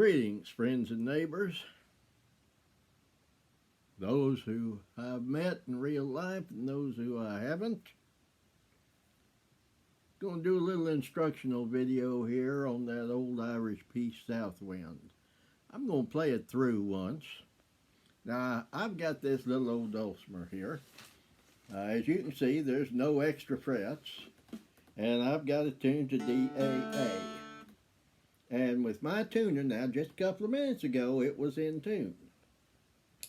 Greetings, friends and neighbors, those who I've met in real life and those who I haven't. Going to do a little instructional video here on that old Irish piece, Southwind. I'm going to play it through once. Now, I've got this little old dulcimer here. As you can see, there's no extra frets, and I've got it tuned to DAA. And with my tuner now, just a couple of minutes ago, it was in tune.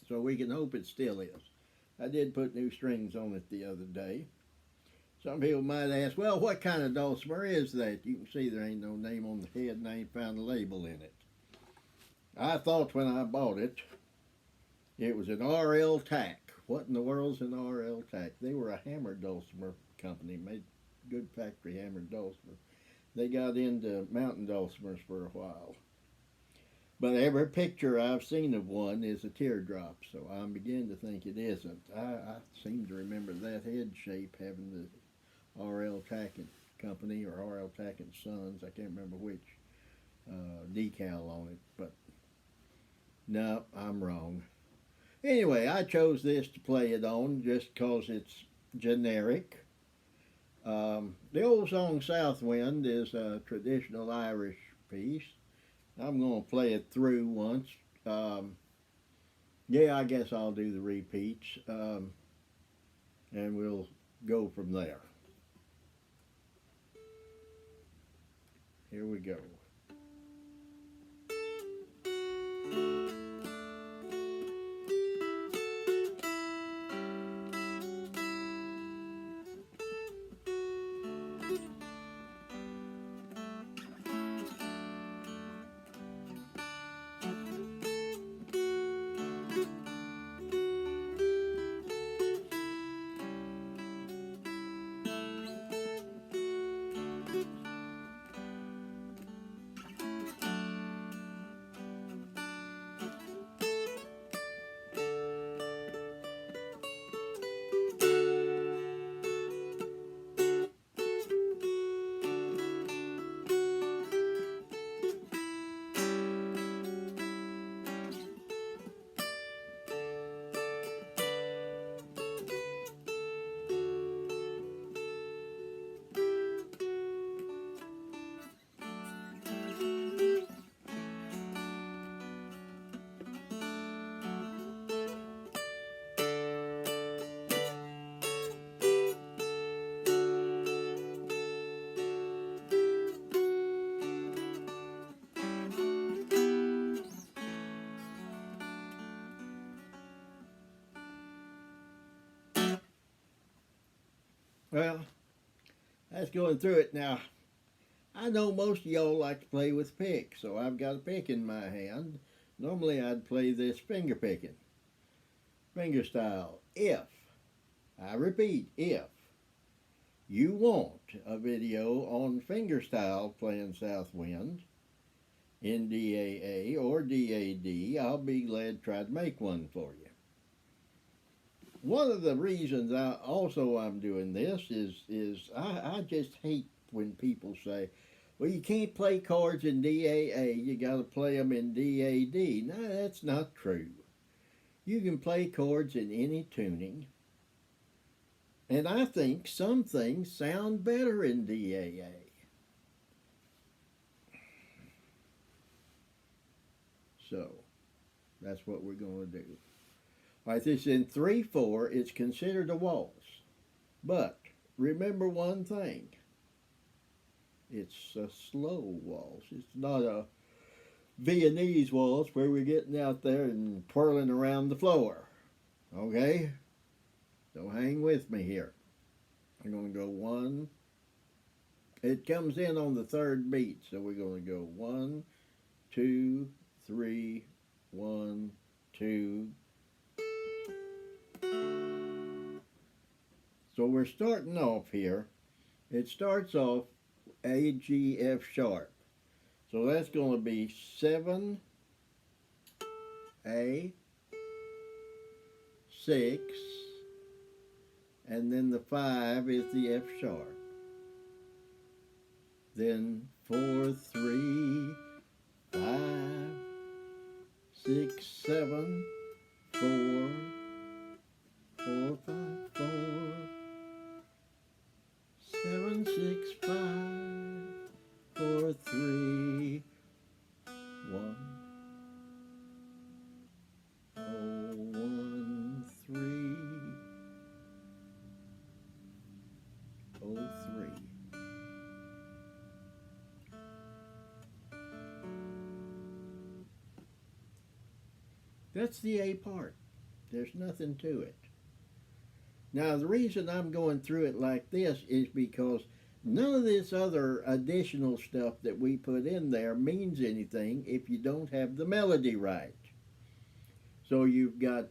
So we can hope it still is. I did put new strings on it the other day. Some people might ask, well, what kind of dulcimer is that? You can see there ain't no name on the head and I ain't found a label in it. I thought when I bought it, it was an RL Tack. What in the world's an RL Tack? They were a hammer dulcimer company, made good factory hammer dulcimer. They got into mountain dulcimers for a while. But every picture I've seen of one is a teardrop, so I'm beginning to think it isn't. I seem to remember that head shape having the RL Tackett Company or RL Tackett Sons. I can't remember which decal on it, but no, I'm wrong. Anyway, I chose this to play it on just because it's generic. The old song Southwind is a traditional Irish piece. I'm going to play it through once. Yeah, I guess I'll do the repeats, and we'll go from there. Here we go. Well, that's going through it. Now, I know most of y'all like to play with pick, so I've got a pick in my hand. Normally I'd play this finger picking, finger style. If, I repeat, if you want a video on finger style playing Southwind in DAA or DAD, I'll be glad to try to make one for you. One of the reasons I'm doing this is I just hate when people say, well, you can't play chords in DAA, you got to play them in DAD. No, that's not true. You can play chords in any tuning, and I think some things sound better in DAA. So, that's what we're going to do. All right, this is in 3/4. It's considered a waltz. But remember one thing. It's a slow waltz. It's not a Viennese waltz where we're getting out there and twirling around the floor. Okay? So hang with me here. I'm going to go 1. It comes in on the 3rd beat. So we're going to go 1, 2, 3, 1, 2. So we're starting off here. It starts off A, G, F sharp. So that's going to be 7, A, 6, and then the 5 is the F sharp. Then 4, 3, 5, 6 7 4 4 5 4 7 6 5 4 3 1 1 3 0 3. That's the A part. There's nothing to it. Now, the reason I'm going through it like this is because none of this other additional stuff that we put in there means anything if you don't have the melody right. So you've got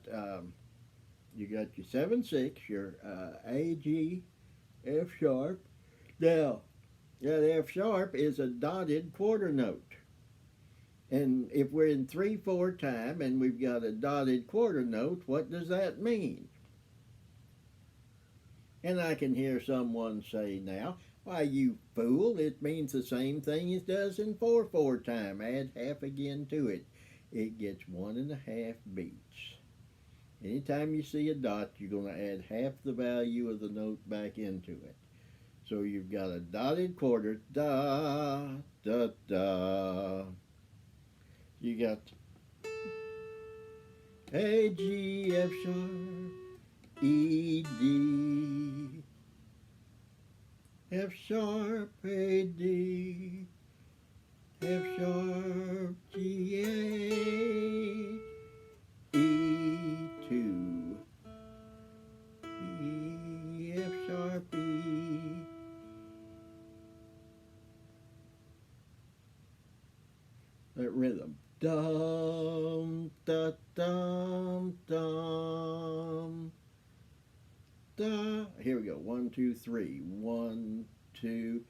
your 7/6, your A, G, F sharp. Now, that F sharp is a dotted quarter note. And if we're in 3/4 time and we've got a dotted quarter note, what does that mean? And I can hear someone say now, why, you fool, it means the same thing it does in 4/4 time. Add half again to it. It gets 1.5 beats. Anytime you see a dot, you're going to add half the value of the note back into it. So you've got a dotted quarter, da, da, da. You got A, G, F sharp, E, D, F sharp, A, D, F sharp, G, A, E, 2, E, F sharp, E. That rhythm. Dum, da, dum, dum, da. Here we go. 1, 2, 3. 1, 2,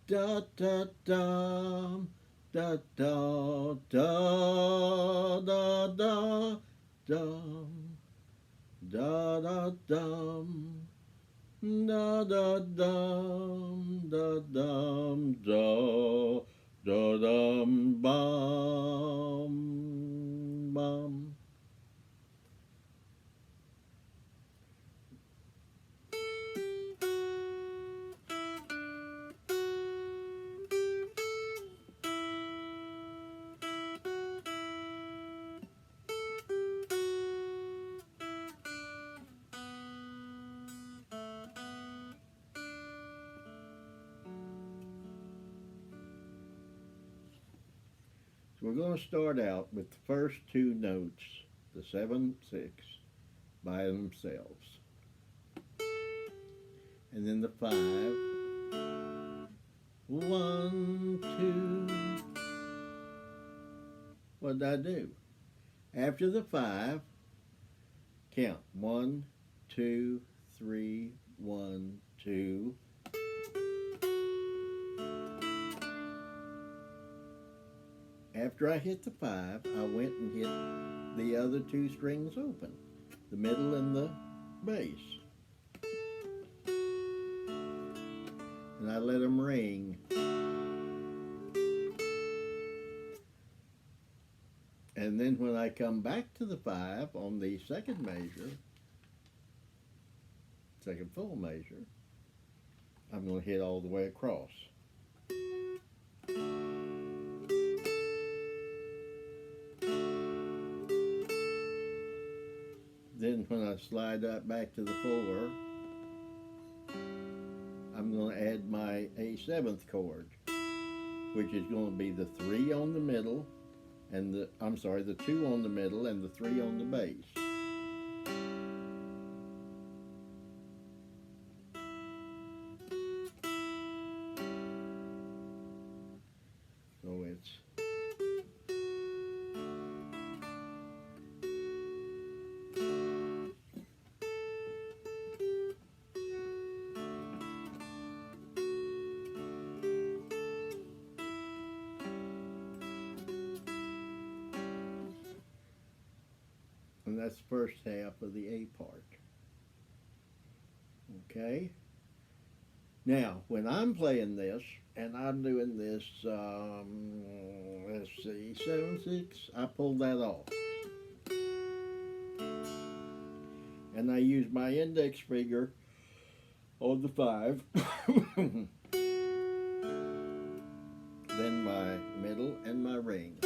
da, da, dum, da, da, da, da, da, dum, da, da, dum, da, da, dum, da, dum, da. Da dum bum bum. We're going to start out with the first two notes, the 7/6, by themselves. And then the 5. 1, 2. What did I do? After the 5, count 1, 2, 3, 1, 2. After I hit the 5, I went and hit the other 2 strings open, the middle and the bass. And I let them ring. And then when I come back to the 5 on the second measure, second full measure, I'm going to hit all the way across. Then when I slide that back to the 4, I'm going to add my A7th chord, which is going to be the 3 on the middle, and the 2 on the middle and the 3 on the bass. So it's and that's the first half of the A part. Okay? Now, when I'm playing this, and I'm doing this, let's see, 7/6, I pull that off. and I use my index finger on the 5, then my middle and my ring.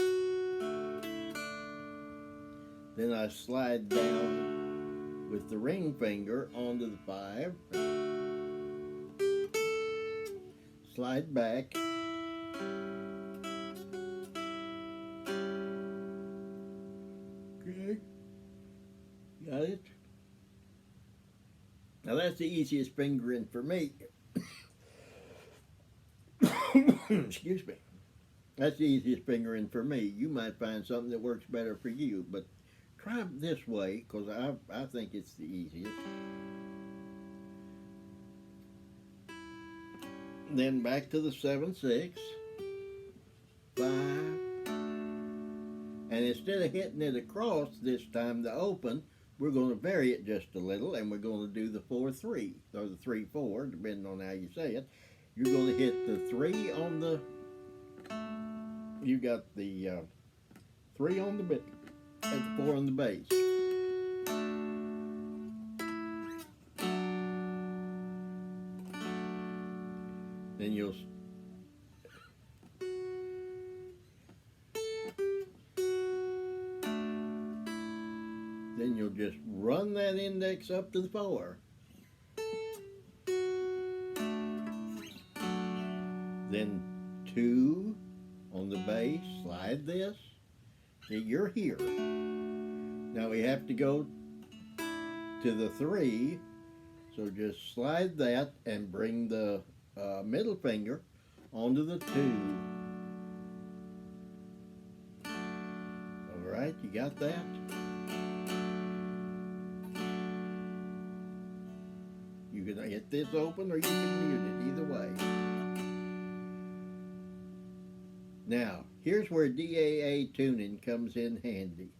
Then I slide down with the ring finger onto the 5, slide back, okay, got it? Now that's the easiest fingering for me. Excuse me. That's the easiest fingering for me. You might find something that works better for you, but try this way because I think it's the easiest. Then back to the 7/6, 5, and instead of hitting it across this time to open, we're going to vary it just a little, and we're going to do the 4/3 or the 3/4, depending on how you say it. You're going to hit the 3 on the. You got the 3 on the bit and 4 on the bass. Then you'll just run that index up to the 4. Then 2 on the bass, slide this. See, you're here. Now we have to go to the 3, so just slide that and bring the middle finger onto the 2. All right, you got that? You can hit this open or you can mute it, either way. Now, here's where DAA tuning comes in handy.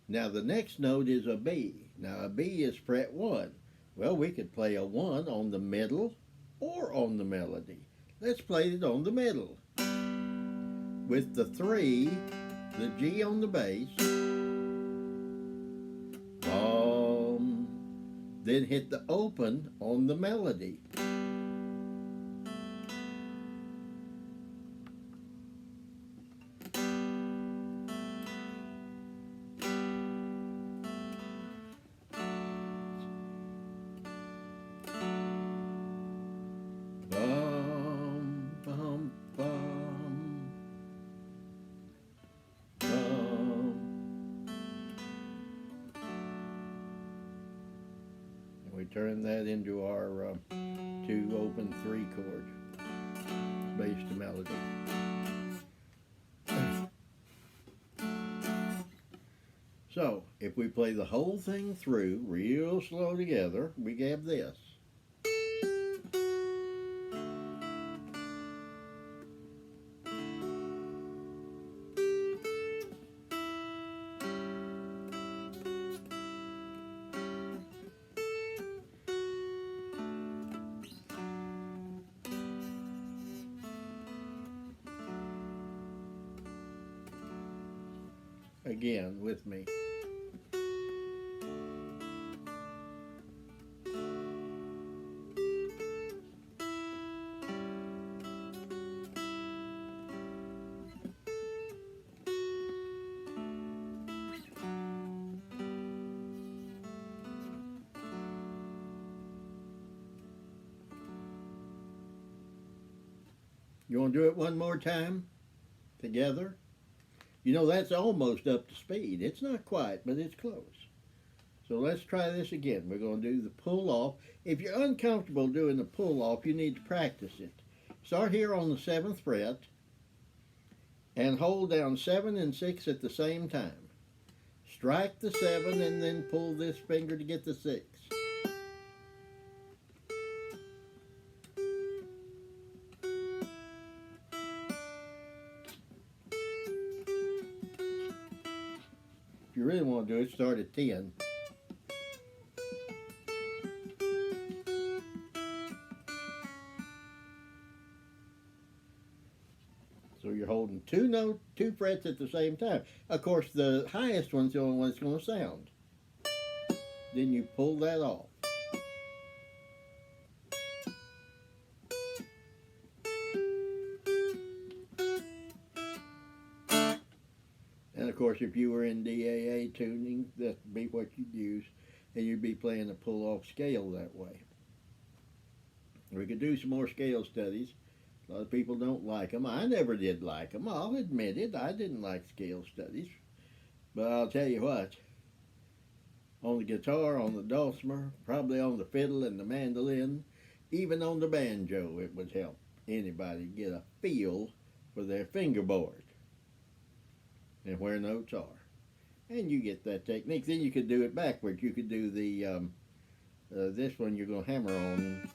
Now, the next note is a B. Now, a B is fret 1. Well, we could play a 1 on the middle or on the melody. Let's play it on the middle. With the 3, the G on the bass, then hit the open on the melody. We turn that into our 2 open 3 chord, bass to melody. So, if we play the whole thing through real slow together, we have this. Again, with me. You want to do it one more time together? You know, that's almost up to speed. It's not quite, but it's close. So let's try this again. We're going to do the pull off. If you're uncomfortable doing the pull off, you need to practice it. Start here on the 7th fret and hold down 7 and 6 at the same time. Strike the 7 and then pull this finger to get the 6. If you really want to do it, start at 10. So you're holding 2 frets at the same time. Of course, the highest one's the only one that's going to sound. Then you pull that off. And of course, if you were in DAA tuning, that'd be what you'd use, and you'd be playing a pull-off scale that way. We could do some more scale studies. A lot of people don't like them. I never did like them. I'll admit it. I didn't like scale studies. But I'll tell you what, on the guitar, on the dulcimer, probably on the fiddle and the mandolin, even on the banjo, it would help anybody get a feel for their fingerboard and where notes are. And you get that technique. Then you could do it backwards. You could do the, this one you're going to hammer on.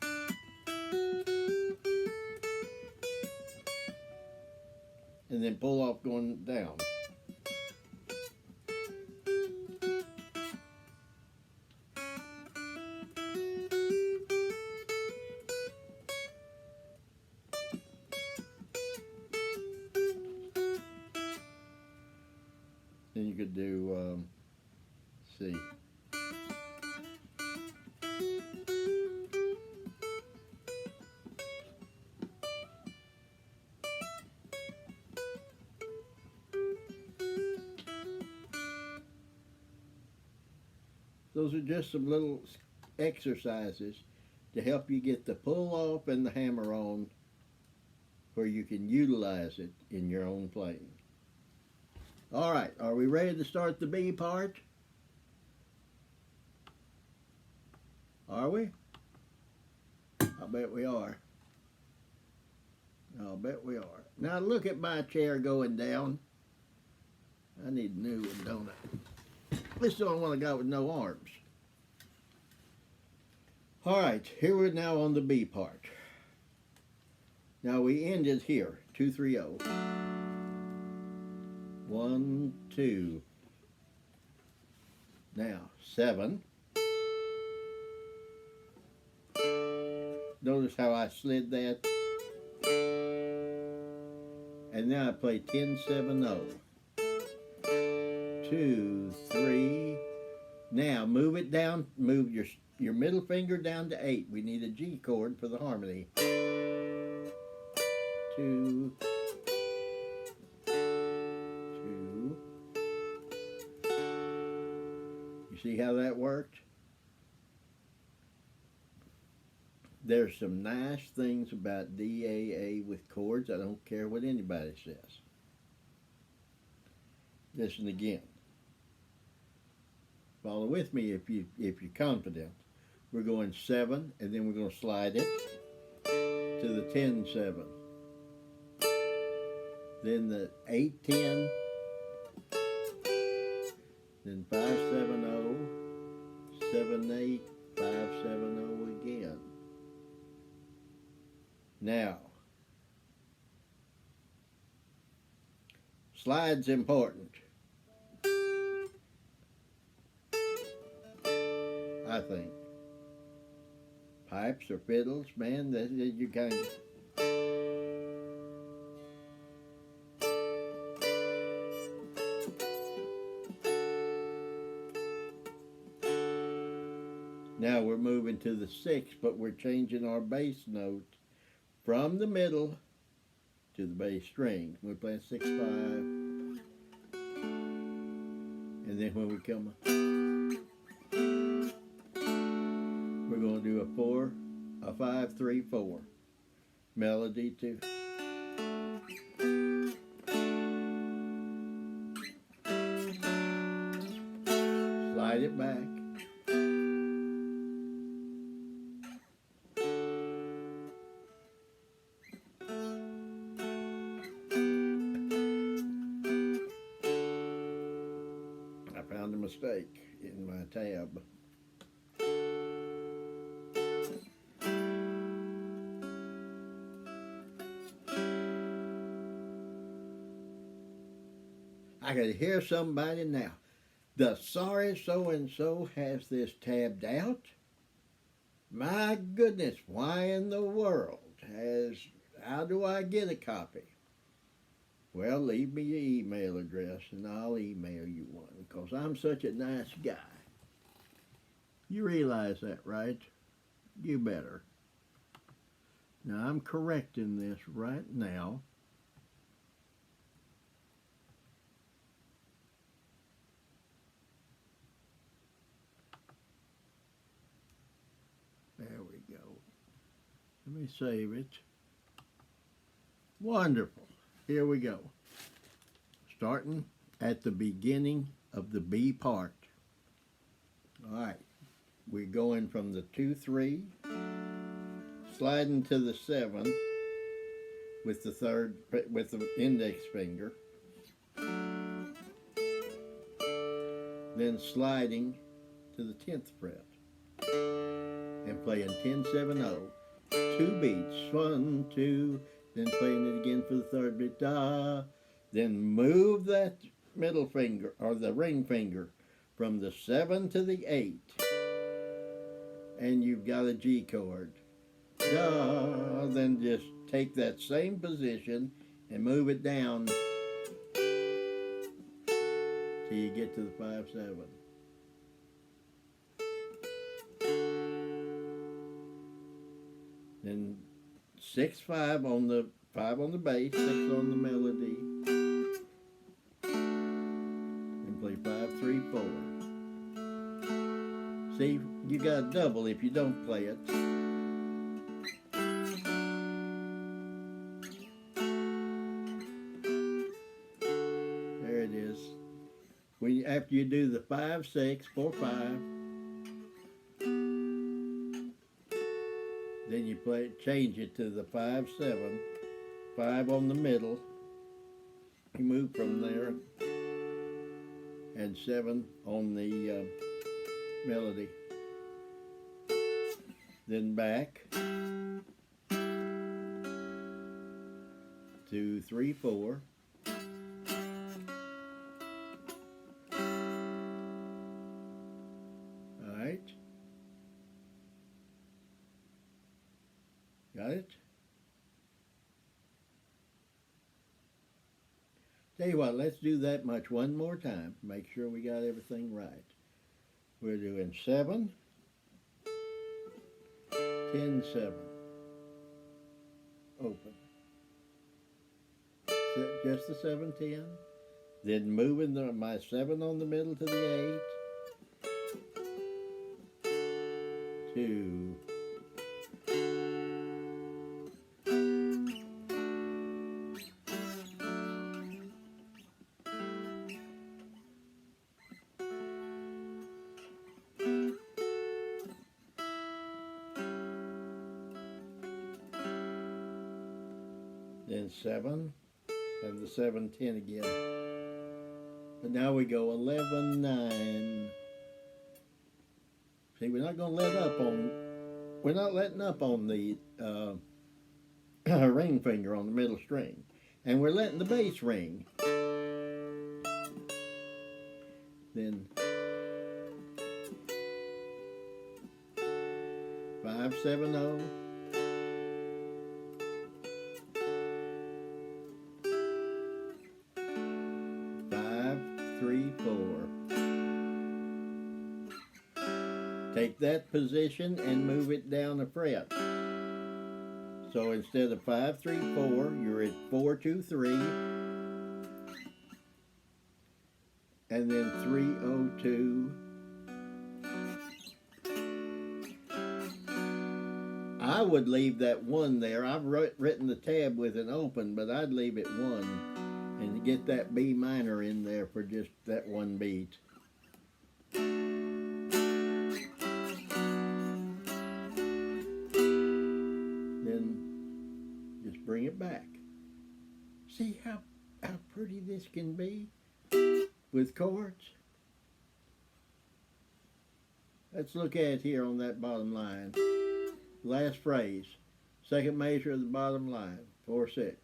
And then pull off going down. Then you could do, see. Those are just some little exercises to help you get the pull off and the hammer on where you can utilize it in your own playing. All right, are we ready to start the B part? Are we? I'll bet we are. I'll bet we are. Now look at my chair going down. I need a new one, don't I? This is the only one I got with no arms. All right, here we're now on the B part. Now we ended here, 2-3-0. 1, 2. Now 7. Notice how I slid that. And now I play 10-7-0. 2, 3. Now move it down. Move your middle finger down to 8. We need a G chord for the harmony. 2. See how that worked? There's some nice things about DAA with chords. I don't care what anybody says. Listen again. Follow with me if you're confident. We're going 7, and then we're going to slide it to the 10-7. Then the 8-10. Then 5-7-0, 7-8, 5-7-0 again. Now, slide's important. I think. Pipes or fiddles, man, that you kind of. Now we're moving to the 6, but we're changing our bass note from the middle to the bass string. We're playing 6-5. And then when we come, we're going to do a 4, a 5-3-4. Melody to. Slide it back. Mistake in my tab. I could hear somebody now. The sorry so-and-so has this tabbed out. My goodness, why in the world how do I get a copy? Well, leave me your email address and I'll email you one because I'm such a nice guy. You realize that, right? You better. Now I'm correcting this right now. There we go. Let me save it. Wonderful. Here we go. Starting at the beginning of the B part. All right. We're going from the 2-3, sliding to the 7 with the index finger, then sliding to the 10th fret and playing 10-7-0, 2 beats, 1, 2, then playing it again for the 3rd beat, da, then move that middle finger or the ring finger from the 7 to the 8, and you've got a G chord. Da, then just take that same position and move it down till you get to the 5-7. Then 6-5 on the 5 on the bass, 6 on the melody, and play 5-3-4. See, you got a double if you don't play it. There it is. After you do the 5-6, 4-5, then you change it to the 5-7, 5 on the middle. You move from there, and 7 on the melody. Then back to 3-4. All right. Got it? Tell you what, let's do that much one more time. Make sure we got everything right. We're doing 7, 10-7, open. Just the 7-10. Then moving my 7 on the middle to the 8. 2. Then 7, and the 7-10 again. But now we go 11-9. See, we're not letting up on the ring finger on the middle string, and we're letting the bass ring. Then 5-7-0. 3-4. Take that position and move it down a fret. So instead of 5-3-4, you're at 4-2-3, and then 3-0-2. I would leave that 1 there. I've written the tab with an open, but I'd leave it 1. And get that B minor in there for just that 1 beat. Then just bring it back. See how pretty this can be with chords? Let's look at it here on that bottom line. Last phrase, second measure of the bottom line, 4-6.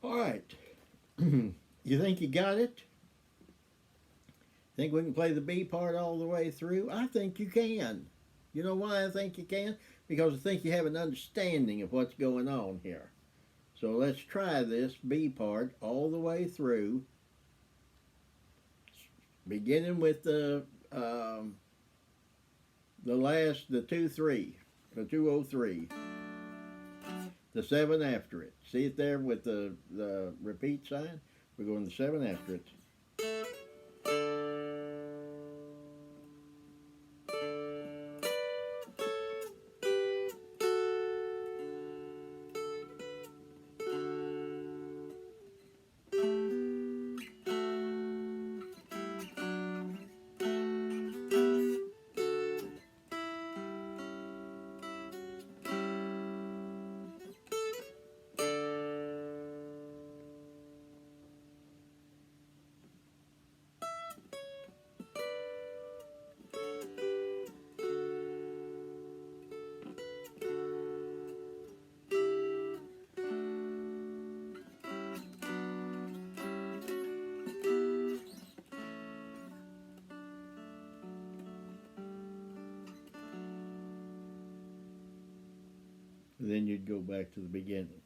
All right, You think you got it? Think we can play the B part all the way through? I think you can. You know why I think you can? Because I think you have an understanding of what's going on here. So let's try this B part all the way through, beginning with the 2-3, the 203, the 7 after it. See it there with the repeat sign? We're going the 7 after it. And then you'd go back to the beginning.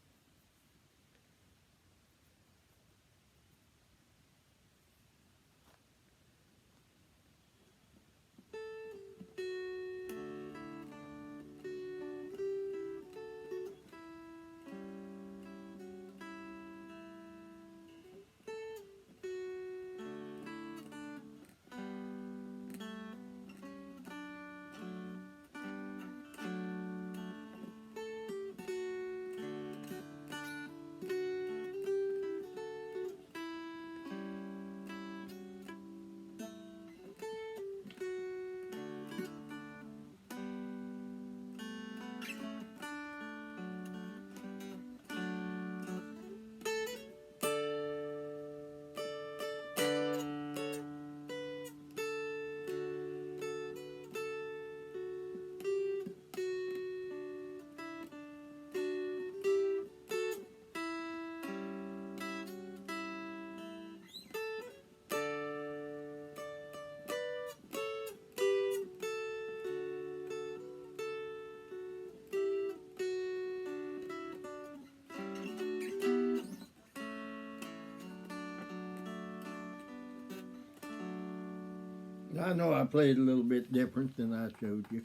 I know I played a little bit different than I showed you,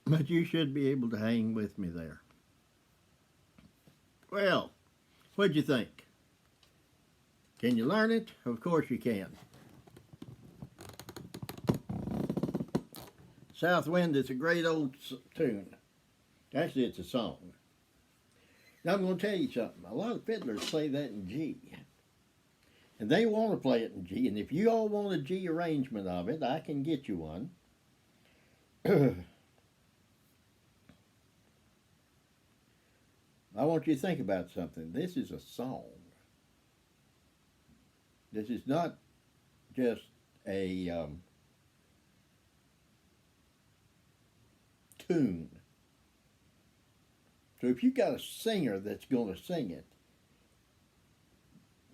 but you should be able to hang with me there. Well, what'd you think? Can you learn it? Of course you can. Southwind is a great old tune. Actually, it's a song. Now I'm going to tell you something. A lot of fiddlers play that in G. And they want to play it in G. And if you all want a G arrangement of it, I can get you one. I want you to think about something. This is a song. This is not just a tune. So if you got a singer that's going to sing it,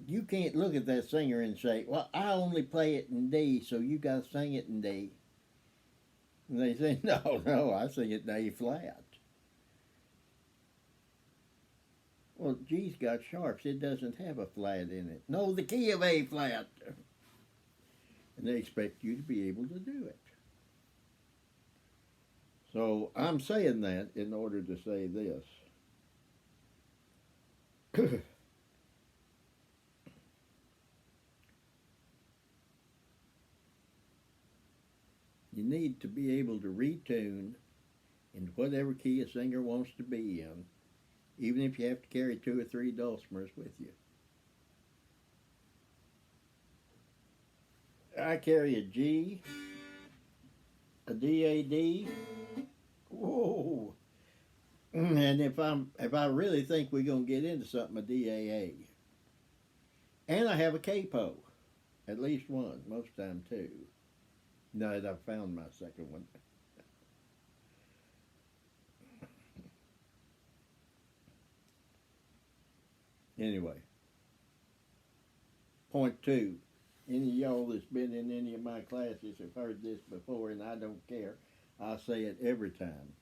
you can't look at that singer and say, well, I only play it in D, so you got to sing it in D. And they say, no, I sing it in A flat. Well, G's got sharps. It doesn't have a flat in it. No, the key of A flat. And they expect you to be able to do it. So I'm saying that in order to say this. You need to be able to retune in whatever key a singer wants to be in, even if you have to carry 2 or 3 dulcimers with you. I carry a G, a DAD, whoa, and if I really think we're gonna get into something, a DAA, and I have a capo, at least one, most time 2. Now that I've found my second one. Anyway, Point two. Any of y'all that's been in any of my classes have heard this before, and I don't care. I say it every time.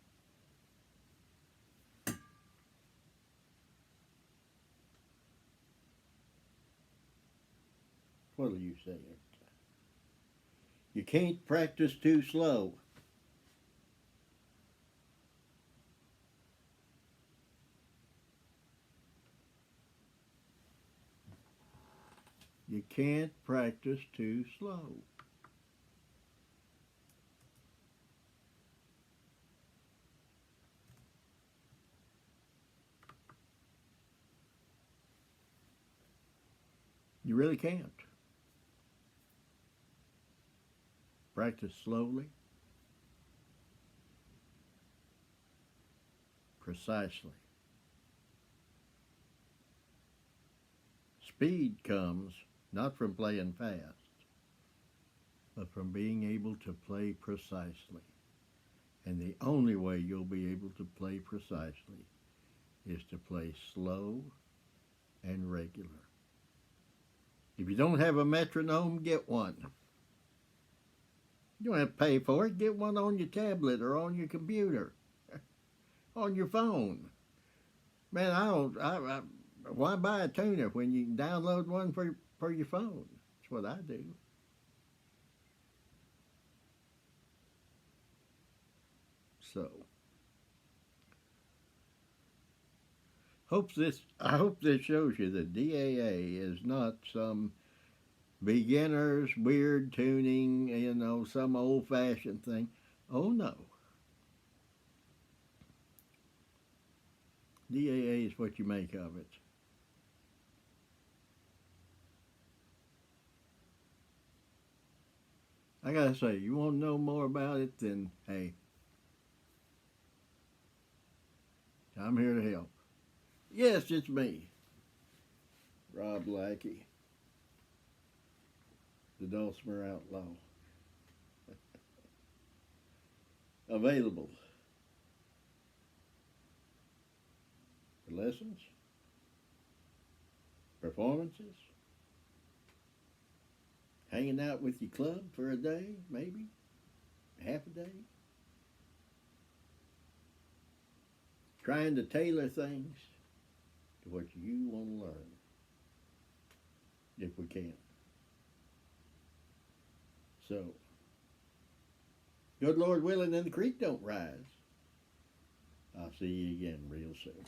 What will you say every time? You can't practice too slow. You can't practice too slow. You really can't. Practice slowly, precisely. Speed comes not from playing fast, but from being able to play precisely. And the only way you'll be able to play precisely is to play slow and regular. If you don't have a metronome, get one. You don't have to pay for it. Get one on your tablet or on your computer, on your phone. Man, why buy a tuner when you can download one for your phone? That's what I do. So, I hope this shows you that DAA is not some beginner's weird tuning, some old-fashioned thing. Oh no. DAA is what you make of it. I gotta say, you want to know more about it, then hey, I'm here to help. Yes, it's me, Rob Lackey, the Dulcimer Outlaw. Available for lessons, performances, hanging out with your club for a day, maybe, half a day, trying to tailor things to what you want to learn, if we can. So, good Lord willing and the creek don't rise, I'll see you again real soon.